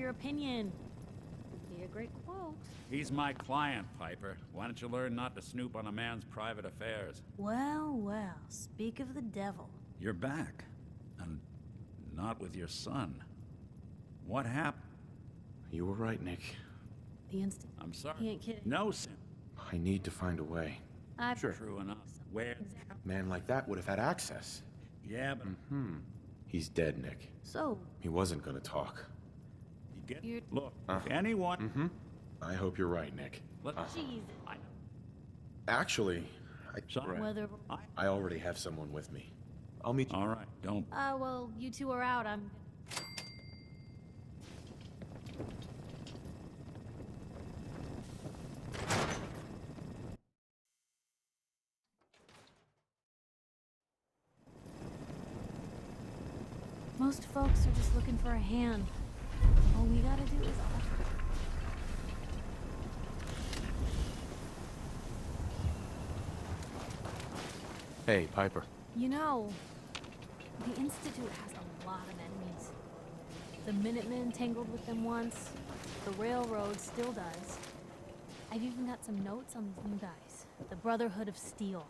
your opinion. Be a great quote. He's my client, Piper. Why don't you learn not to snoop on a man's private affairs? Well, well, speak of the devil. You're back. And not with your son. What happened? You were right, Nick. The instant. I'm sorry. He ain't kidding. No, Sam. I need to find a way. Sure. True enough. Where? A man like that would have had access. Yeah, but... He's dead, Nick. So, He wasn't gonna talk. You get... You're- Look, if anyone... I hope you're right, Nick. jeez. Actually, Sorry. Whether... I already have someone with me. I'll meet you. All right, don't... well, you two are out. I'm... Most folks are just looking for a hand. All we gotta do is offer. Hey, Piper. You know, the Institute has a lot of enemies. The Minutemen tangled with them once. The Railroad still does. I've even got some notes on these new guys. The Brotherhood of Steel.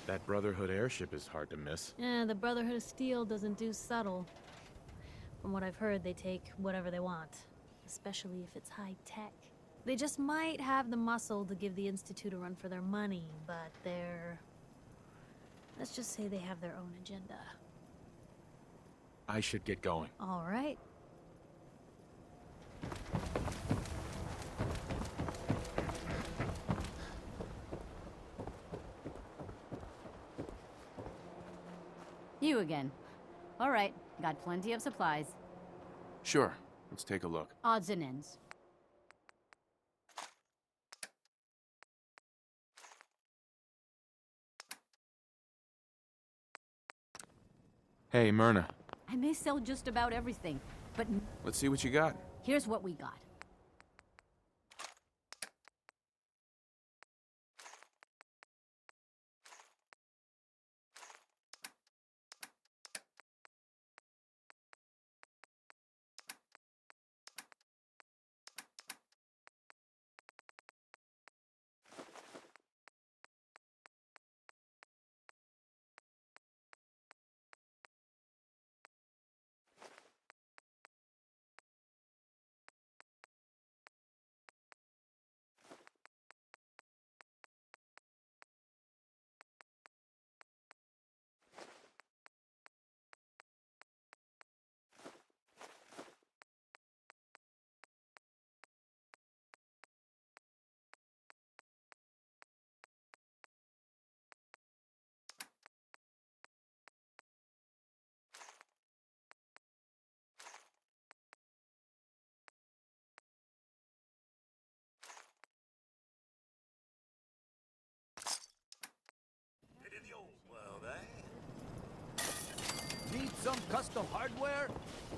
That Brotherhood airship is hard to miss. The Brotherhood of Steel doesn't do subtle. From what I've heard, they take whatever they want. Especially if it's high-tech. They just might have the muscle to give the Institute a run for their money, but they're... Let's just say they have their own agenda. I should get going. All right. You again. All right, got plenty of supplies. Sure. Let's take a look. Odds and ends. Hey, Myrna. I may sell just about everything, but Let's see what you got. here's what we got. Need some custom hardware?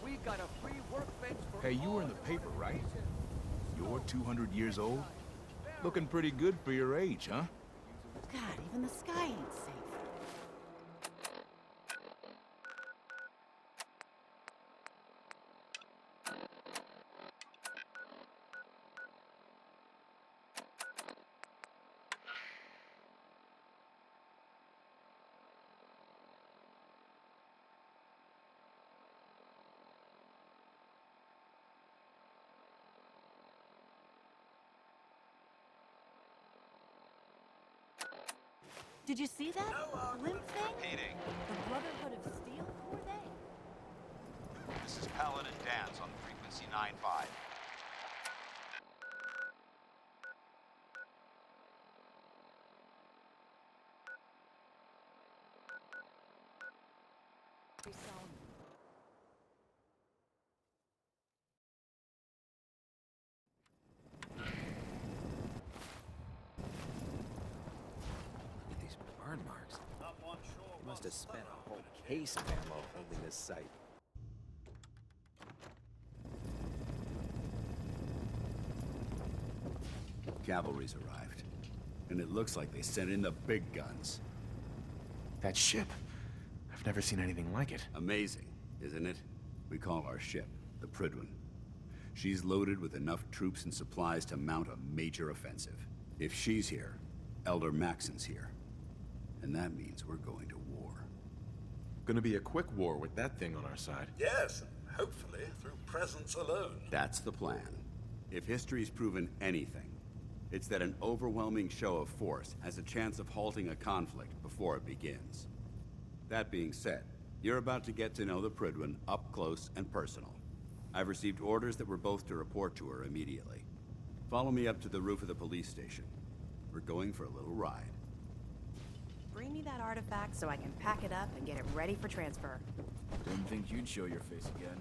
We got a free workbench for... Hey, you were in the paper, right? You're 200 years old? Looking pretty good for your age, huh? God, even the sky ain't safe. Did you see that? Blimp thing? Repeating. The Brotherhood of Steel? Who are they? This is Paladin Dance on frequency 95. These burn marks. He must have spent a whole case of ammo holding this site. Cavalry's arrived. And it looks like they sent in the big guns. That ship. I've never seen anything like it. Amazing, isn't it? We call our ship the Prydwen. She's loaded with enough troops and supplies to mount a major offensive. If she's here, Elder Maxon's here. And that means we're going to war. Gonna be a quick war with that thing on our side. Yes, and hopefully through presence alone. That's the plan. If history's proven anything, it's that an overwhelming show of force has a chance of halting a conflict before it begins. That being said, you're about to get to know the Prydwen up close and personal. I've received orders that we're both to report to her immediately. Follow me up to the roof of the police station. We're going for a little ride. Bring me that artifact so I can pack it up and get it ready for transfer. Didn't think you'd show your face again.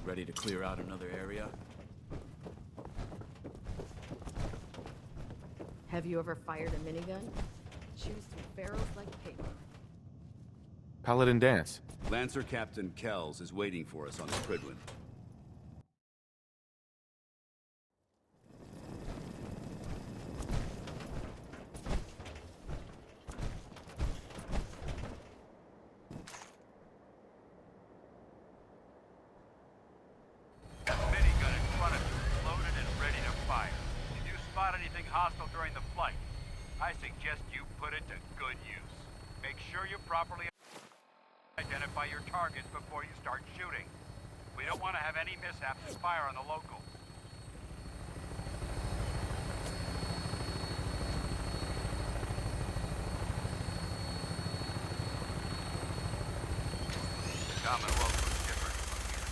Ready to clear out another area? Have you ever fired a minigun? Shoots through barrels like paper. Paladin dance. Lancer Captain Kells is waiting for us on the Prydwen. Minigun in front of you, loaded and ready to fire. If you spot anything hostile during the flight, I suggest you put it to good use. Make sure you properly identify your targets before you start shooting. We don't want to have any mishaps and fire on the locals. The Commonwealth looks different from here.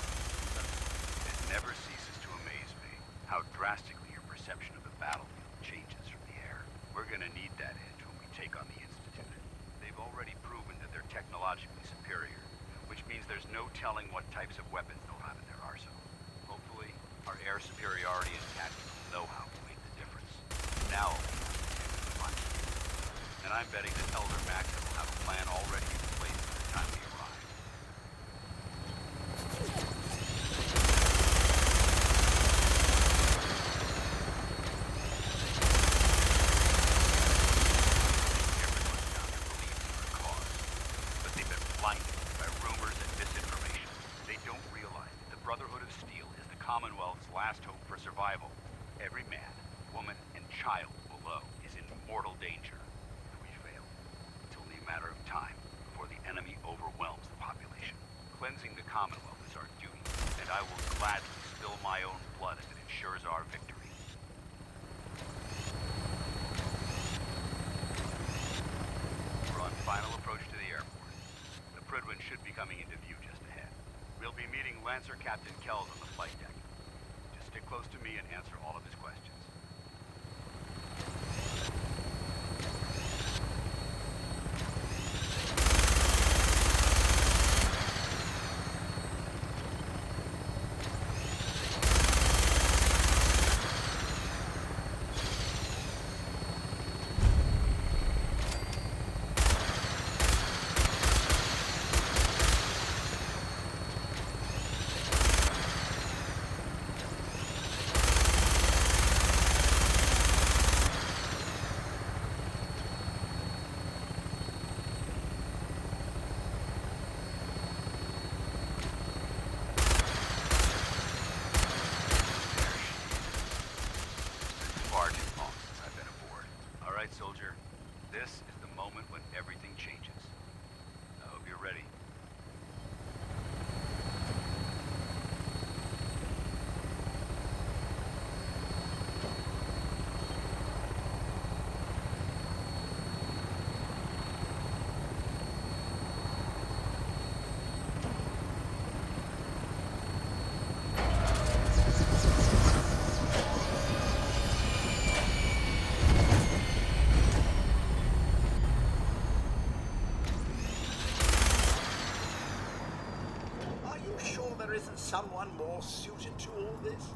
It never ceases to amaze me how drastically your perception of the battlefield changes from the air. We're gonna need that edge when we take on the Institute. They've already proven that they're technologically superior, which means there's no telling what types of weapons they'll have in their arsenal. Hopefully, our air superiority and tactical know-how will make the difference. Now, and I'm betting that Elder Maxon will have a plan already in place by the time we arrive. Everyone's down to believe in their cause, but they've been blinded by rumors and misinformation. They don't realize that the Brotherhood of Steel is the Commonwealth's last hope for survival. Every man, woman, and child below is in mortal danger. If we fail, it's only a matter of time before the enemy overwhelms the population. Cleansing the Commonwealth is our duty, and I will gladly spill my own blood if it ensures our victory. We're on final approach to the airport. The Prydwen should be coming into view just ahead. We'll be meeting Lancer Captain Kells on the flight deck. Just stick close to me and answer all of his questions. Far too long since I've been aboard. All right, soldier. This is the moment when everything changes. I hope you're ready. Are you sure there isn't someone more suited to all this?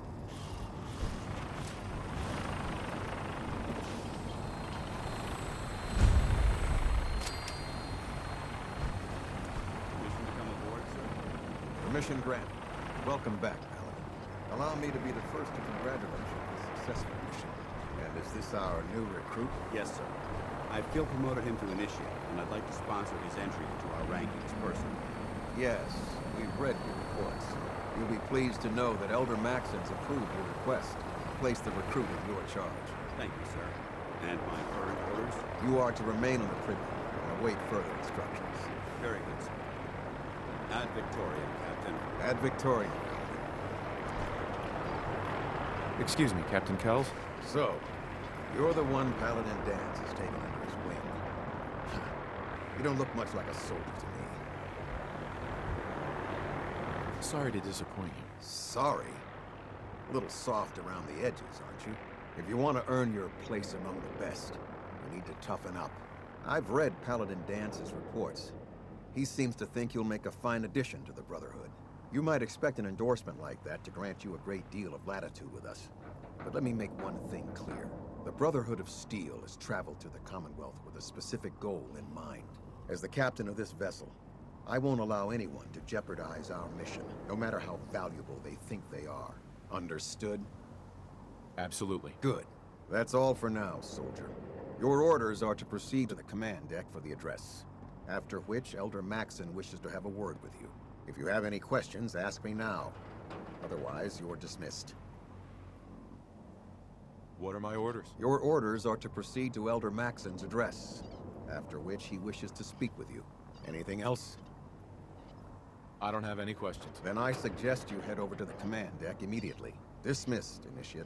Permission to come aboard, sir? Permission granted. Welcome back, Paladin. Allow me to be the first to congratulate you on a successful mission. And is this our new recruit? Yes, sir. I feel promoted him to initiate, and I'd like to sponsor his entry into our rankings personally. Yes, we've read your report. reports. You'll be pleased to know that Elder Maxon's approved your request to place the recruit in your charge. Thank you, sir. And my current orders? You are to remain on the prison and await further instructions. Very good, sir. Ad Victoriam, Captain. Ad Victoriam. Excuse me, Captain Kells? So, you're the one Paladin Danse has taken under his wing. You don't look much like a soldier to me. Sorry to disappoint you. Sorry? A little soft around the edges, aren't you? If you want to earn your place among the best, you need to toughen up. I've read Paladin Dance's reports. He seems to think you'll make a fine addition to the Brotherhood. You might expect an endorsement like that to grant you a great deal of latitude with us. But let me make one thing clear. The Brotherhood of Steel has traveled to the Commonwealth with a specific goal in mind. As the captain of this vessel, I won't allow anyone to jeopardize our mission, no matter how valuable they think they are. Understood? Absolutely. Good. That's all for now, soldier. Your orders are to proceed to the command deck for the address. After which, Elder Maxon wishes to have a word with you. If you have any questions, ask me now. Otherwise, you're dismissed. What are my orders? Your orders are to proceed to Elder Maxon's address, after which he wishes to speak with you. Anything else? I don't have any questions. Then I suggest you head over to the command deck immediately. Dismissed, Initiate.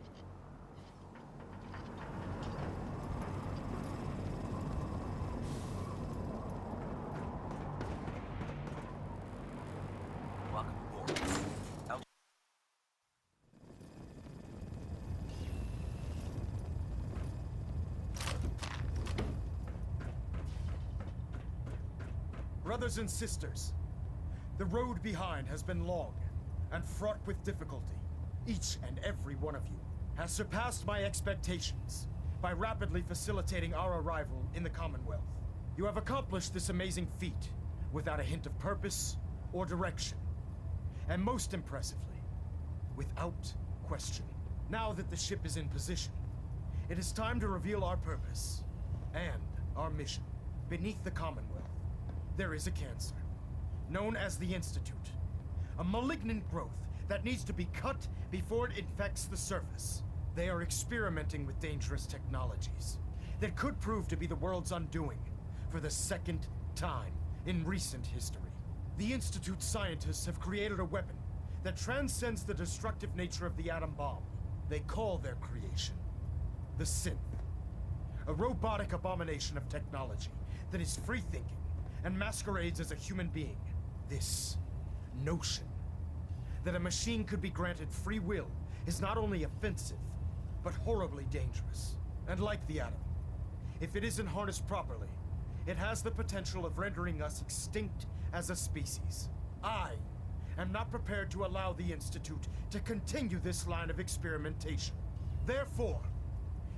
Welcome aboard. Brothers and sisters, the road behind has been long and fraught with difficulty. Each and every one of you has surpassed my expectations by rapidly facilitating our arrival in the Commonwealth. You have accomplished this amazing feat without a hint of purpose or direction. And most impressively, without question. Now that the ship is in position, it is time to reveal our purpose and our mission. Beneath the Commonwealth, there is a cancer, known as the Institute. A malignant growth that needs to be cut before it infects the surface. They are experimenting with dangerous technologies that could prove to be the world's undoing for the second time in recent history. The Institute's scientists have created a weapon that transcends the destructive nature of the atom bomb. They call their creation the Synth, a robotic abomination of technology that is free-thinking and masquerades as a human being. This notion that a machine could be granted free will is not only offensive, but horribly dangerous. And like the atom, if it isn't harnessed properly, it has the potential of rendering us extinct as a species. I am not prepared to allow the Institute to continue this line of experimentation. Therefore,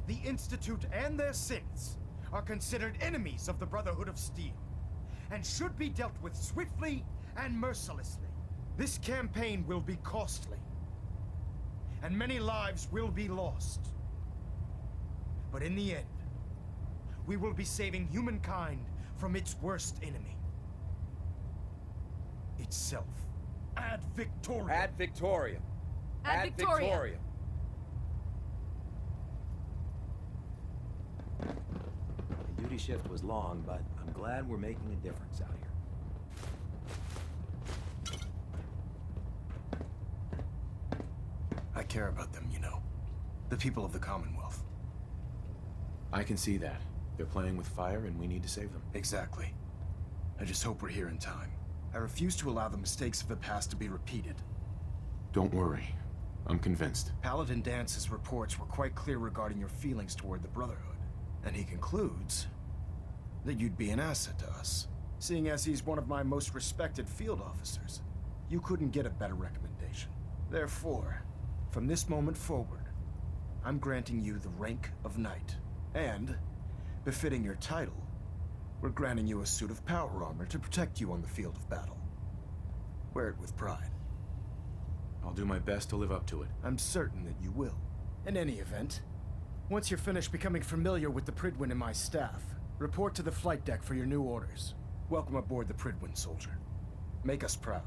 the Institute and their synths are considered enemies of the Brotherhood of Steel, and should be dealt with swiftly and mercilessly. This campaign will be costly, and many lives will be lost. But in the end, we will be saving humankind from its worst enemy. Itself. Ad Victoriam. Ad Victoriam. Ad Victoriam. The duty shift was long, but I'm glad we're making a difference out here. I care about them, you know. The people of the Commonwealth. I can see that. They're playing with fire and we need to save them. Exactly. I just hope we're here in time. I refuse to allow the mistakes of the past to be repeated. Don't worry. I'm convinced. Paladin Dance's reports were quite clear regarding your feelings toward the Brotherhood. And he concludes that you'd be an asset to us. Seeing as he's one of my most respected field officers, you couldn't get a better recommendation. Therefore, from this moment forward, I'm granting you the rank of Knight. And, befitting your title, we're granting you a suit of power armor to protect you on the field of battle. Wear it with pride. I'll do my best to live up to it. I'm certain that you will. In any event, once you're finished becoming familiar with the Prydwen and my staff, report to the flight deck for your new orders. Welcome aboard the Prydwen, soldier. Make us proud.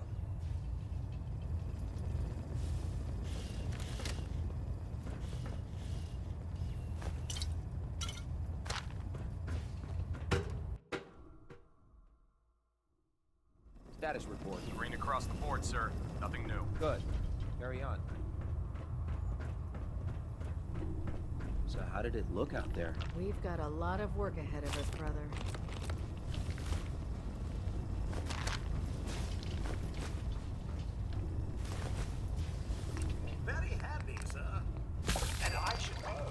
Status report. Green across the board, sir. Nothing new. Good. Carry on. So how did it look out there? We've got a lot of work ahead of us, brother. Very handy, sir. And I should know.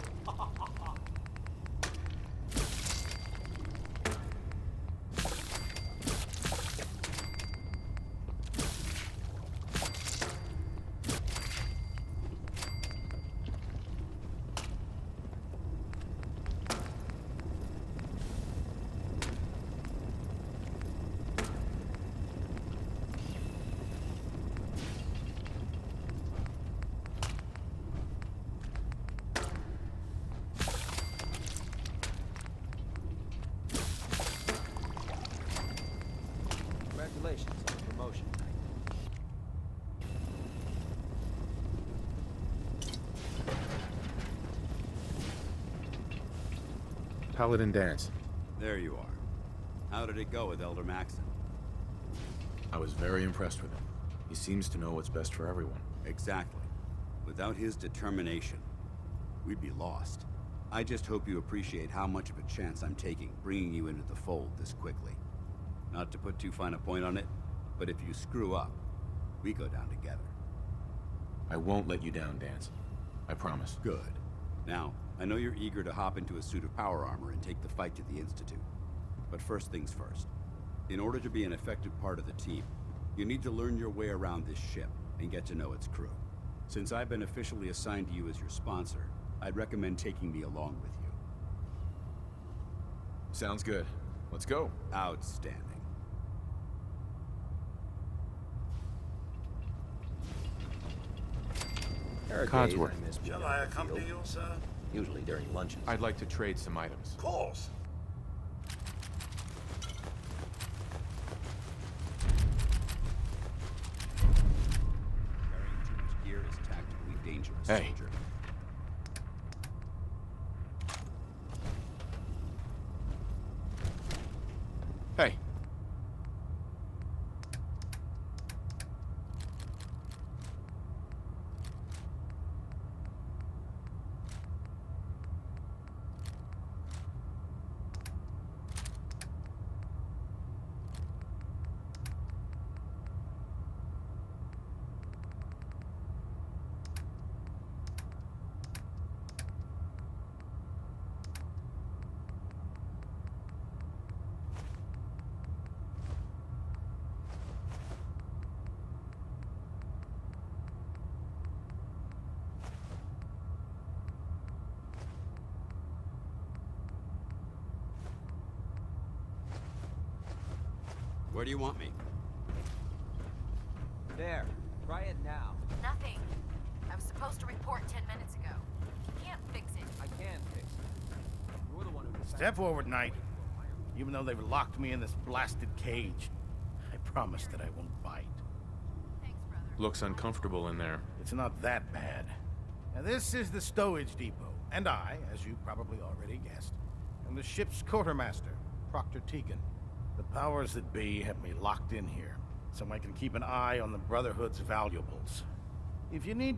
Congratulations on the promotion. Paladin Dance. There you are. How did it go with Elder Maxon? I was very impressed with him. He seems to know what's best for everyone. Exactly. Without his determination, we'd be lost. I just hope you appreciate how much of a chance I'm taking bringing you into the fold this quickly. Not to put too fine a point on it, but if you screw up, we go down together. I won't let you down, Dance. I promise. Good. Now, I know you're eager to hop into a suit of power armor and take the fight to the Institute. But first things first. In order to be an effective part of the team, you need to learn your way around this ship and get to know its crew. Since I've been officially assigned to you as your sponsor, I'd recommend taking me along with you. Sounds good. Let's go. Outstanding. There are days Codsworth. I miss being Shall out I in the accompany field, you, sir? usually during lunches. I'd like to trade some items. Of course. Carrying too much gear is tactically dangerous, Hey. soldier. Hey. Where do you want me? There. Try it now. Nothing. I was supposed to report 10 minutes ago. You can't fix it. I can fix it. You're the one who decided. Step forward, Knight. Even though they've locked me in this blasted cage, I promise that I won't bite. Thanks, brother. Looks uncomfortable in there. It's not that bad. Now, this is the stowage depot, and I, as you probably already guessed, am the ship's quartermaster, Proctor Tegan. The powers that be have me locked in here, so I can keep an eye on the Brotherhood's valuables. If you need to